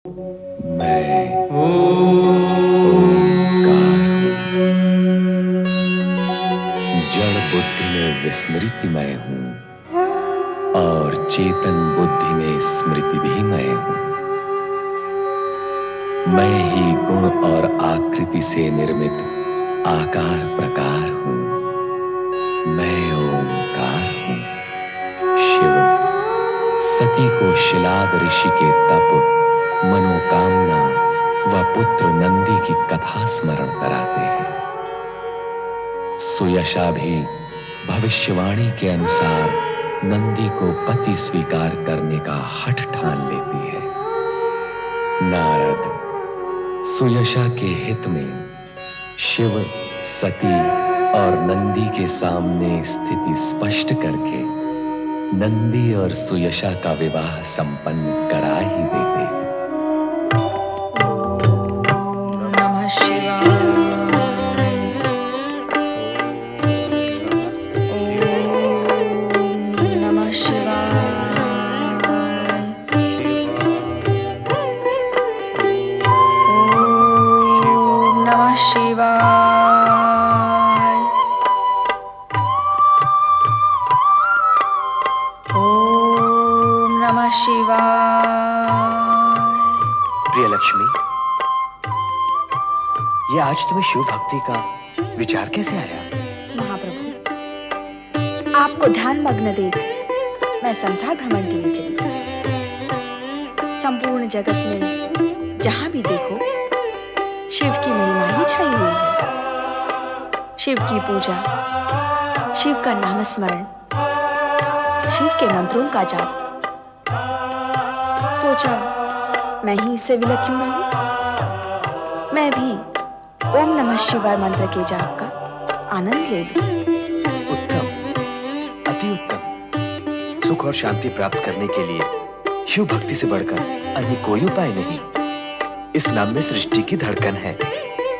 मैं ओंकार हूँ। जड़ बुद्धि में विस्मृति मैं हूँ और चेतन बुद्धि में स्मृति भी मैं हूँ। मैं ही गुण और आकृति से निर्मित आकार प्रकार हूँ। मैं ओंकार हूँ। शिव सती को शिलाद ऋषि के तप, मनोकामना व पुत्र नंदी की कथा स्मरण कराते हैं। सुयशा भी भविष्यवाणी के अनुसार नंदी को पति स्वीकार करने का हठ ठान लेती है। नारद सुयशा के हित में शिव, सती और नंदी के सामने स्थिति स्पष्ट करके नंदी और सुयशा का विवाह संपन्न करा ही देते हैं। प्रिय लक्ष्मी, ये आज तुम्हें शिव भक्ति का विचार कैसे आया? महाप्रभु, आपको ध्यान मग्न देख मैं संसार भ्रमण के लिए चली गई। संपूर्ण जगत में जहां भी देखो शिव की महिमा ही छाई हुई है। शिव की पूजा, शिव का नामस्मरण, शिव के मंत्रों का जाप। सोचा मैं ही इससे विलग क्यों रहूं? मैं भी ओम नमः शिवाय मंत्र के जाप का आनंद ले लूं। उत्तम, अति उत्तम। सुख और शांति प्राप्त करने के लिए शिव भक्ति से बढ़कर अन्य कोई उपाय नहीं। इस नाम में सृष्टि की धड़कन है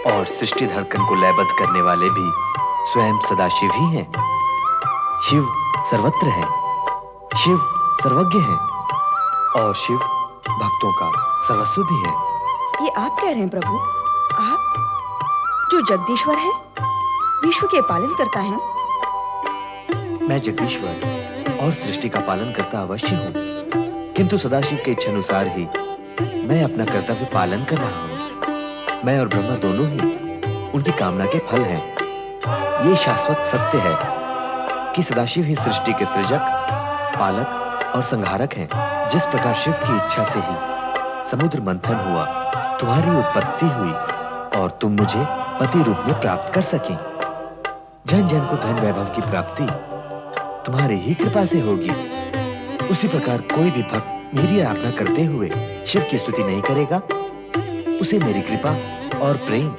और सृष्टि धड़कन को लयबद्ध करने वाले भी स्वयं सदाशिव ही हैं। शिव सर्वत्र है, शिव सर्वज्ञ है और शिव भक्तों का सर्वस्व भी है। ये आप कह रहे हैं प्रभु? आप जो जगदीश्वर है, विश्व के पालन करता है? मैं जगदीश्वर और सृष्टि का पालन करता अवश्य हूँ, किंतु सदाशिव के इच्छानुसार ही मैं अपना कर्तव्य पालन कर रहा हूँ। मैं और ब्रह्मा दोनों ही उनकी कामना के फल हैं। ये शाश्वत सत्य है कि सदाशिव ही सृष्टि के सृजक, पालक और संहारक हैं। जिस प्रकार शिव की इच्छा से ही समुद्र मंथन हुआ, तुम्हारी उत्पत्ति हुई और तुम मुझे पति रूप में प्राप्त कर सकी। जन जन को धन वैभव की प्राप्ति तुम्हारी ही कृपा से होगी। उसी प्रकार कोई भी भक्त मेरी आराधना करते हुए शिव की स्तुति नहीं करेगा, उसे मेरी कृपा और प्रेम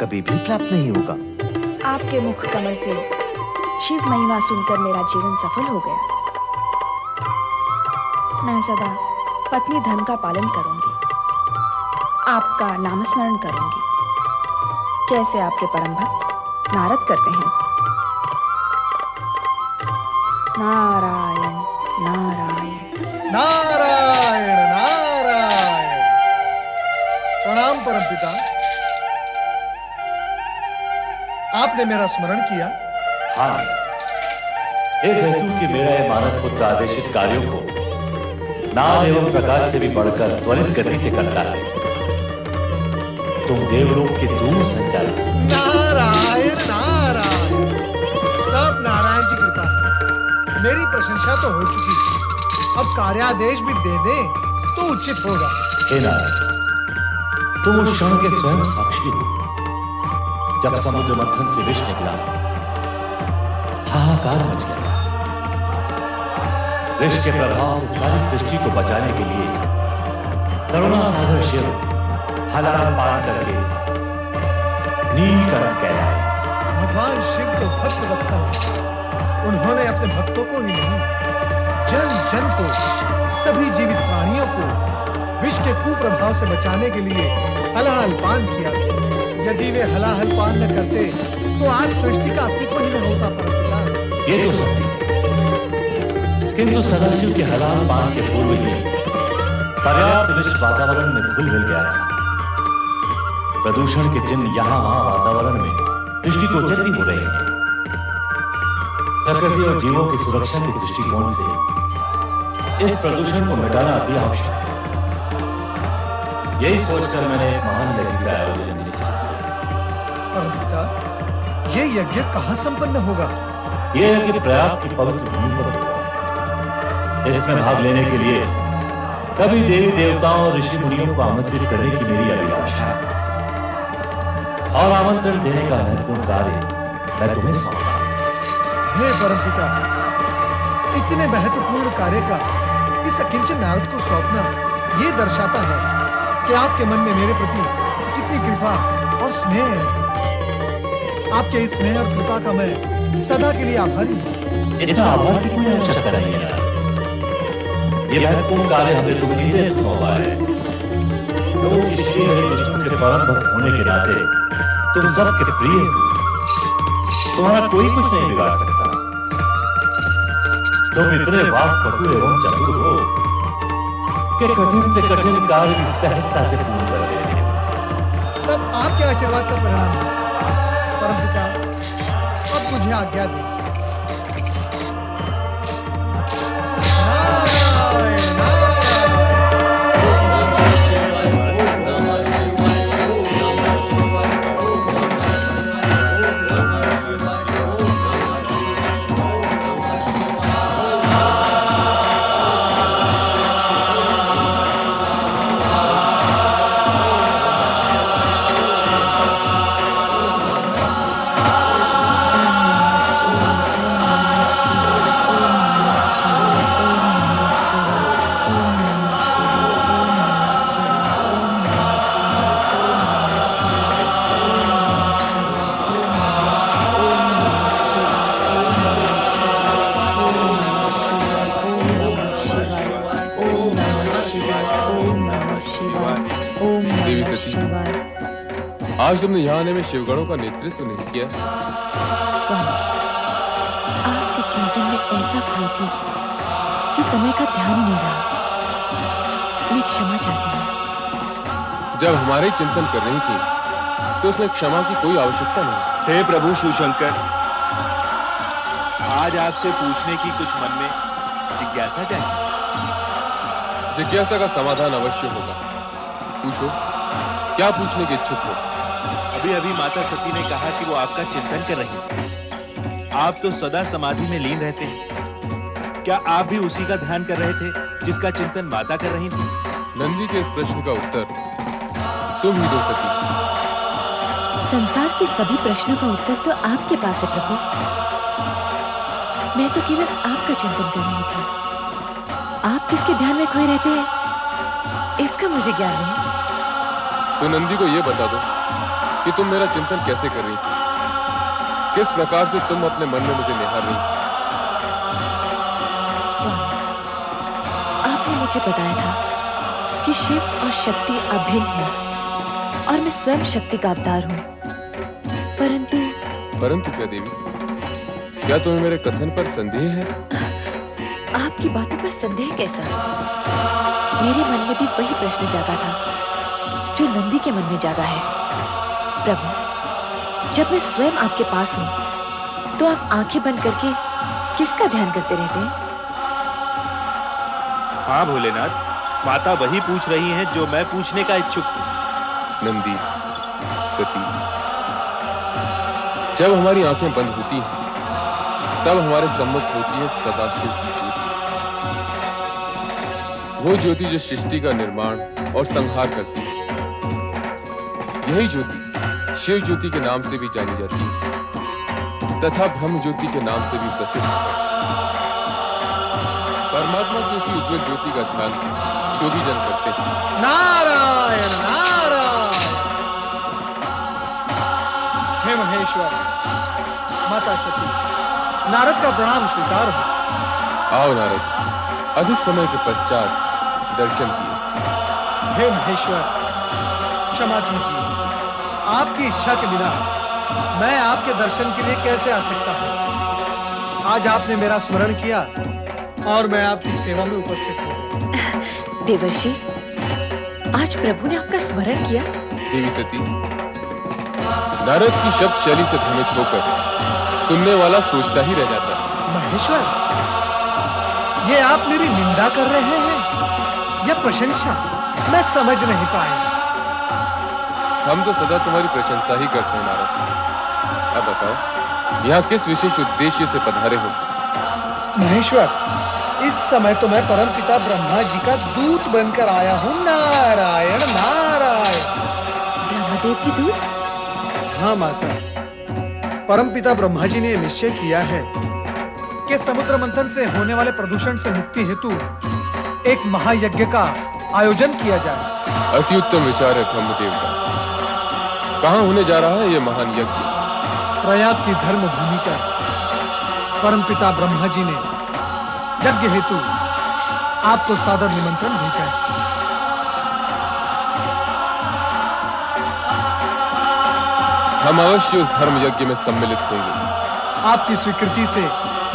कभी भी प्राप्त नहीं होगा। आपके मुख कमल से शिव महिमा सुनकर मेरा जीवन सफल हो गया। मैं सदा पत्नी धर्म का पालन करूंगी, आपका नामस्मरण करूंगी, जैसे आपके परम भक्त नारद करते हैं। नारायण नारायण नारायण नारायण। प्रणाम परमपिता, आपने मेरा स्मरण किया? हाँ, इस हेतु कि मेरा यह मानस पुत्र आदेशित कार्यों को नाद एवं प्रकाश से भी बढ़कर त्वरित गति से करता है। तुम देवलोक के दूर संचालक। नारायण नारायण। सब नारायण की कृपा है। मेरी प्रशंसा तो हो चुकी है, अब कार्यादेश भी दे दें तो उचित होगा। हे नारायण, तुम उस क्षण के स्वयं साक्षी हो जब समुद्र मंथन से विष निकला, हाहाकार मच गया। विष के प्रभाव से सारी सृष्टि को बचाने के लिए करुणा सागर शिव हलाल पान करके नीलकंठ कहलाए। भगवान शिव तो भक्त वत्सल हैं। उन्होंने अपने भक्तों को ही नहीं, जन जन को, सभी जीवित प्राणियों को विष के कुप्रभाव से बचाने के लिए हलाहल पान किया। यदि वे हलाहल पान न करते तो आज सृष्टि का अस्तित्व ही न होता। परंतु ये तो सत्य है, किंतु सदाशिव के हलाल पान के पूर्व ही पर्याप्त विश्व वातावरण में घुल मिल गया था। प्रदूषण के चिन्ह यहां वहां वातावरण में दृष्टिगोचर भी हो रहे हैं। प्रकृति और जीवों की सुरक्षा के दृष्टिकोण से इस प्रदूषण को मिटाना अति आवश्यक है। यही सोचकर मैंने एक महान यज्ञ का आयोजन निश्चित किया। परमपिता, ये यज्ञ कहाँ संपन्न होगा? यह यज्ञ प्रयाग की पवित्र भूमि पर होगा। इसमें भाग लेने के लिए सभी देवी देवताओं और ऋषि मुनियों को आमंत्रित करने की मेरी अभिलाषा है और आमंत्रण देने का महत्वपूर्ण कार्य मैं तुम्हें सौंपता हूं। हे परमपिता, इतने महत्वपूर्ण कार्य का इस अकिंचन नारद को सौंपना ये दर्शाता है कि आपके मन में मेरे प्रति कितनी कृपा और स्नेह है। आपके इस स्नेह और कृपा का मैं सदा के लिए आभारी हूँ। इसमें आभार की कोई आवश्यकता नहीं है। ये महत्वपूर्ण कार्य हमने तुम्हें इसे सौंपा है। लोग श्री हरि विष्णु के परम भक्त होने के नाते तुम सबके प्रिय हो। तुम्हारा कोई कुछ नहीं बिगाड़ सकता। तुम इतने वाक्पटु एवं चतुर हो कि कठिन से कठिन कार्य भी सहजता से पूर्ण कर देते हो। सब आपके आशीर्वाद का परिणाम है। परमपिता, अब मुझे आज्ञा दें। नारायण, देवी सती, आज तुमने यहाँ आने में शिवगणों का नेतृत्व नहीं किया। स्वामी, आपके चिंतन में ऐसा खोई थी कि समय का ध्यान ही नहीं रहा। मैं क्षमा चाहती हूँ। जब हमारे चिंतन कर रही थी तो उसमें क्षमा की कोई आवश्यकता नहीं। हे प्रभु शिवशंकर, आज आपसे पूछने की कुछ मन में जिज्ञासा जागी। जिज्ञासा का समाधान अवश्य होगा। पूछो, क्या पूछने के इच्छुक हो? अभी अभी माता सती ने कहा कि वो आपका चिंतन कर रही हैं। आप तो सदा समाधि में लीन रहते हैं। क्या आप भी उसी का ध्यान कर रहे थे जिसका चिंतन माता कर रही थी? नंदी के इस प्रश्न का उत्तर तुम ही दो सकी। संसार के सभी प्रश्नों का उत्तर तो आपके पास है प्रभु। मैं तो केवल आपका चिंतन कर रही थी। आप किसके ध्यान में खोए रहते हैं इसका मुझे ज्ञान नहीं। तो नंदी को यह बता दो कि तुम मेरा चिंतन कैसे कर रही थी, किस प्रकार से तुम अपने मन में मुझे निहार रही थी। स्वामी, आपने मुझे बताया था कि शिव और शक्ति अभिन्न है और मैं स्वयं शक्ति का अवतार हूँ। परंतु क्या देवी, क्या तुम्हें मेरे कथन पर संदेह है? आपकी बातों पर संदेह कैसा? मेरे मन में भी वही प्रश्न जागा था जो नंदी के मन में जागा है। प्रभु, जब मैं स्वयं आपके पास हूँ तो आप आंखें बंद करके किसका ध्यान करते रहते हैं? हाँ भोलेनाथ, माता वही पूछ रही हैं जो मैं पूछने का इच्छुक हूँ। नंदी, सती, जब हमारी आंखें बंद होती हैं तब हमारे सम्मुख होती है सदाशिव की ज्योति। वो ज्योति जो सृष्टि का निर्माण और संहार करती है। यही ज्योति शिव ज्योति के नाम से भी जानी जाती है तथा ब्रह्म ज्योति के नाम से भी प्रसिद्ध है। परमात्मा की उसी उज्जवल ज्योति का ध्यान योगी जन करते हैं। नारायण नारायण। हे महेश्वर, माता सती, नारद का प्रणाम स्वीकार हो। आओ नारद, अधिक समय के पश्चात दर्शन किए। हे महेश्वर, क्षमा कीजिए। आपकी इच्छा के बिना मैं आपके दर्शन के लिए कैसे आ सकता हूँ? आज आपने मेरा स्मरण किया और मैं आपकी सेवा में उपस्थित हूँ। देवर्षि, आज प्रभु ने आपका स्मरण किया। देवी सती, नारद की शब्द शैली से भ्रमित होकर सुनने वाला सोचता ही रह जाता है। महेश्वर, ये आप मेरी निंदा कर रहे हैं या प्रशंसा? मैं समझ नहीं पाया। हम तो सदा तुम्हारी प्रशंसा ही करते हैं नारद। अब बताओ, यहाँ किस विशेष उद्देश्य से पधारे हो? महेश्वर, इस समय तो मैं परमपिता ब्रह्मा जी का दूत बनकर आया हूँ। नारायण नारायण। ब्रह्मदेव की दूत? हाँ माता, परमपिता ब्रह्मा जी ने यह निश्चय किया है कि समुद्र मंथन से होने वाले प्रदूषण से मुक्ति हेतु एक महायज्ञ का आयोजन किया जाए। अति उत्तम विचार है ब्रह्मदेव का। कहाँ होने जा रहा है यह महान यज्ञ? प्रयाग की धर्म भूमि पर परमपिता ब्रह्मा जी ने यज्ञ हेतु आपको सादर निमंत्रण भेजा है। हम अवश्य उस धर्म यज्ञ में सम्मिलित होंगे। आपकी स्वीकृति से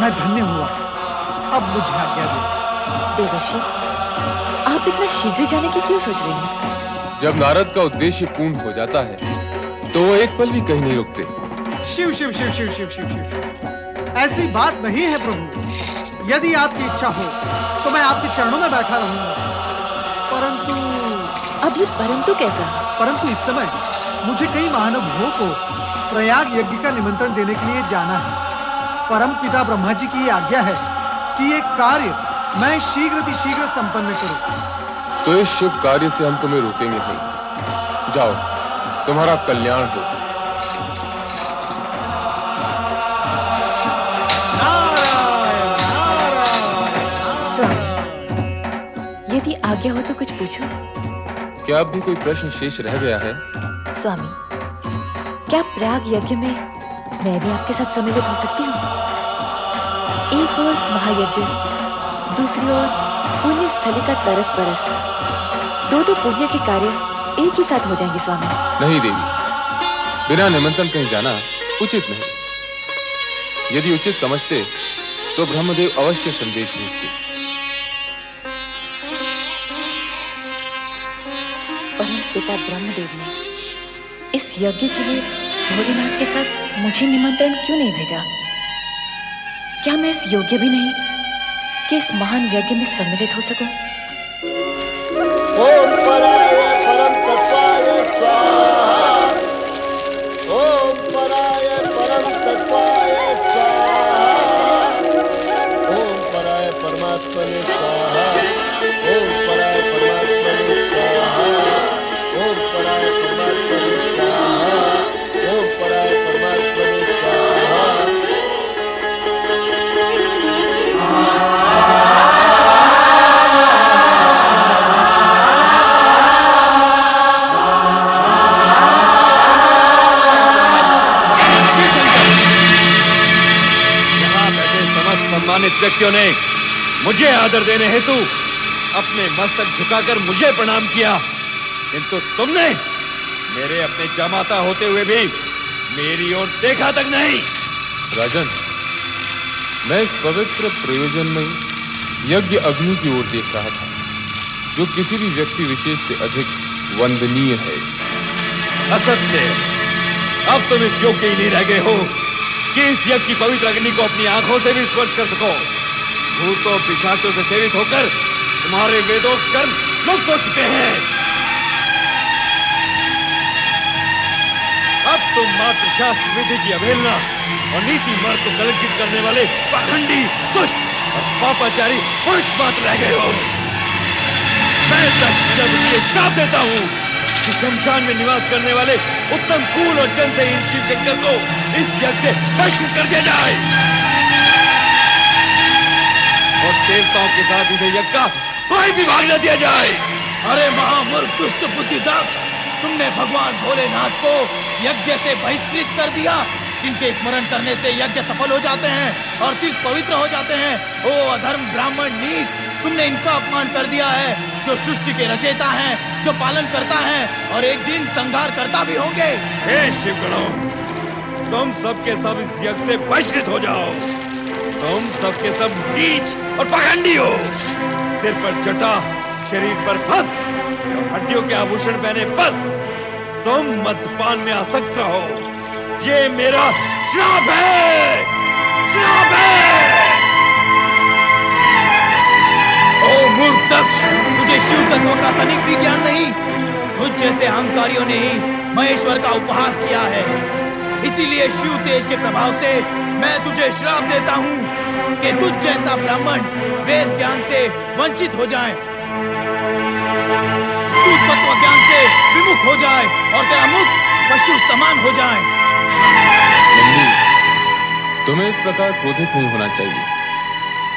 मैं धन्य हुआ। अब मुझे आज्ञा दो। देवर्षि, आप इतना शीघ्र जाने की क्यों सोच रहे हैं? जब नारद का उद्देश्य पूर्ण हो जाता है तो वो एक पल भी कहीं नहीं रुकते। शिव शिव शिव शिव शिव शिव शिव, ऐसी बात नहीं है प्रभु। यदि आपकी इच्छा हो तो मैं आपके चरणों में बैठा रहूंगा। अब ये परंतु कैसा? परंतु इस समय मुझे कई महानुभावों को प्रयाग यज्ञ का निमंत्रण देने के लिए जाना है। परम पिता ब्रह्मा जी की ये आज्ञा है कि ये कार्य मैं शीघ्र संपन्न करूं। तो इस शुभ कार्य से हम तुम्हें रोकेंगे नहीं। जाओ, तुम्हारा कल्याण हो। स्वामी, यदि आज्ञा हो तो कुछ पूछो। क्या अब भी कोई प्रश्न शेष रह गया है? स्वामी, क्या प्रयाग यज्ञ में मैं भी आपके साथ सम्मिलित हो सकती हूँ? एक ओर महायज्ञ, दूसरी ओर पुण्य स्थली का तरस परस, दो पुण्य के कार्य एक ही साथ हो जाएंगे स्वामी। नहीं देवी, बिना निमंत्रण कहीं जाना उचित नहीं। यदि उचित समझते तो ब्रह्मदेव अवश्य संदेश भेजते। परम पिता ब्रह्मदेव ने इस यज्ञ के लिए भोलेनाथ के साथ मुझे निमंत्रण क्यों नहीं भेजा? क्या मैं इस योग्य भी नहीं कि इस महान यज्ञ में सम्मिलित हो सकूं? ओम पराय परम तत्वाय स्वाहा। ओम पराय परम तत्वाय स्वाहा। ओम पराय परमात्मने स्वाहा। ओम पराय परमात्मने स्वाहा। ओम पराय परमात्मने स्वाहा। ओम पराय परमात्मने स्वाहा। सम्मानित व्यक्तियों ने मुझे आदर देने हेतु अपने मस्तक झुकाकर मुझे प्रणाम किया, किंतु तुमने मेरे अपने जमाता होते हुए भी मेरी ओर देखा तक नहीं। राजन, मैं इस पवित्र प्रयोजन में यज्ञ अग्नि की ओर देख रहा था, जो किसी भी व्यक्ति विशेष से अधिक वंदनीय है। असत्य, अब तुम इस योग्य ही नहीं रह गए हो कि इस यज्ञ की पवित्र अग्नि को अपनी आंखों से भी स्पर्श कर सको। भूतों पिशाचों से सेवित होकर तुम्हारे वेदों कर्म लुप्त हो चुके हैं। अब तुम मात्र शास्त्र विधि की अवहेलना और नीति मार्ग को कलंकित करने वाले पाखंडी, दुष्ट और पापाचारी पुरुष मात्र रह गए हो। मैं दक्ष श्राप देता हूँ कि शमशान में निवास करने वाले उत्तम कुल और जन से शिव शंकर को इस यज्ञ से बहिष्कृत कर दिया जाए और देवताओं के साथ इसे यज्ञ का कोई भी भाग न दिया जाए। अरे महामूर्ख दुष्ट बुद्धिदाक्ष, तुमने भगवान भोलेनाथ को यज्ञ से बहिष्कृत कर दिया, जिनके स्मरण करने से यज्ञ सफल हो जाते हैं और तीर्थ पवित्र हो जाते हैं। ओ अधर्म ब्राह्मण नीच, तुमने इनका अपमान कर दिया है, जो सृष्टि के रचयिता हैं, जो पालन करता है और एक दिन संहार करता भी होंगे। हे शिवगणों, तुम सबके सब इस यज्ञ से बहिष्कृत हो जाओ। तुम सबके सब नीच और पाखंडी हो। सिर पर जटा, शरीर पर भस्म और हड्डियों के आभूषण पहने भस्म, तुम मद्यपान में आसक्त रहो। ये मेरा श्राप है, श्राप है। ओ मूर्ख दक्ष, तुझे शिव तत्व का तनिक भी ज्ञान नहीं। तुझ जैसे अहंकारियों ने ही महेश्वर का उपहास किया है। इसीलिए शिव तेज के प्रभाव से मैं तुझे श्राप देता हूँ कि तुझ जैसा ब्राह्मण वेद ज्ञान से वंचित हो जाए, तू तत्व ज्ञान से विमुख हो जाए और तेरा मुख पशु समान हो जाए। नंदी, तुम्हें इस प्रकार क्रोधित नहीं होना चाहिए।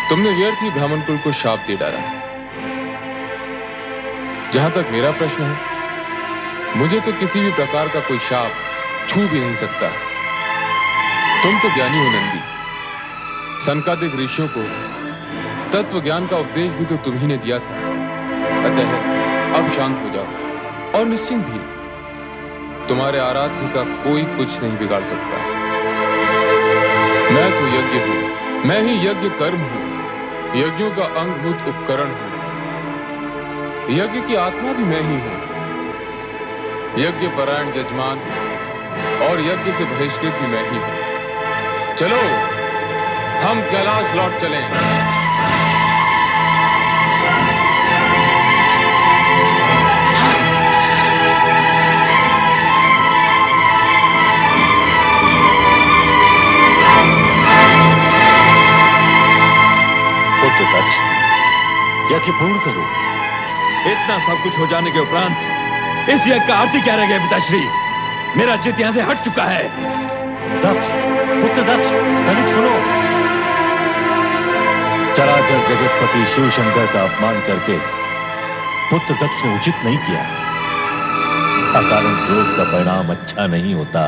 तुमने व्यर्थ ही ब्राह्मण कुल को शाप दे डाला। जहां तक मेरा प्रश्न है, मुझे तो किसी भी प्रकार का कोई शाप छू भी नहीं सकता। तुम तो ज्ञानी हो नंदी। सनकादिक ऋषियों को तत्व ज्ञान का उपदेश भी तो तुम ही ने दिया था। अतः अब शांत हो जाओ और निश्चिंत भी। तुम्हारे आराध्य का कोई कुछ नहीं बिगाड़ सकता। मैं तो यज्ञ हूं, मैं ही यज्ञ कर्म हूं, यज्ञों का अंगभूत उपकरण हूं। यज्ञ की आत्मा भी मैं ही हूं, यज्ञ परायण यजमान और यज्ञ से बहिष्कृत भी मैं ही हूं। चलो हम कैलाश लौट चलें। पुत्र दक्ष, यज्ञ पूर्ण करो। इतना सब कुछ हो जाने के उपरांत इस यज्ञ का आरती क्या रह गया पिताश्री? मेरा चित्त यहां से हट चुका है। दक्ष, पुत्र दक्ष, तनिक सुनो। चराचर जगतपति शिव शंकर का अपमान करके पुत्र दक्ष ने उचित नहीं किया। अकारण क्रोध का परिणाम अच्छा नहीं होता।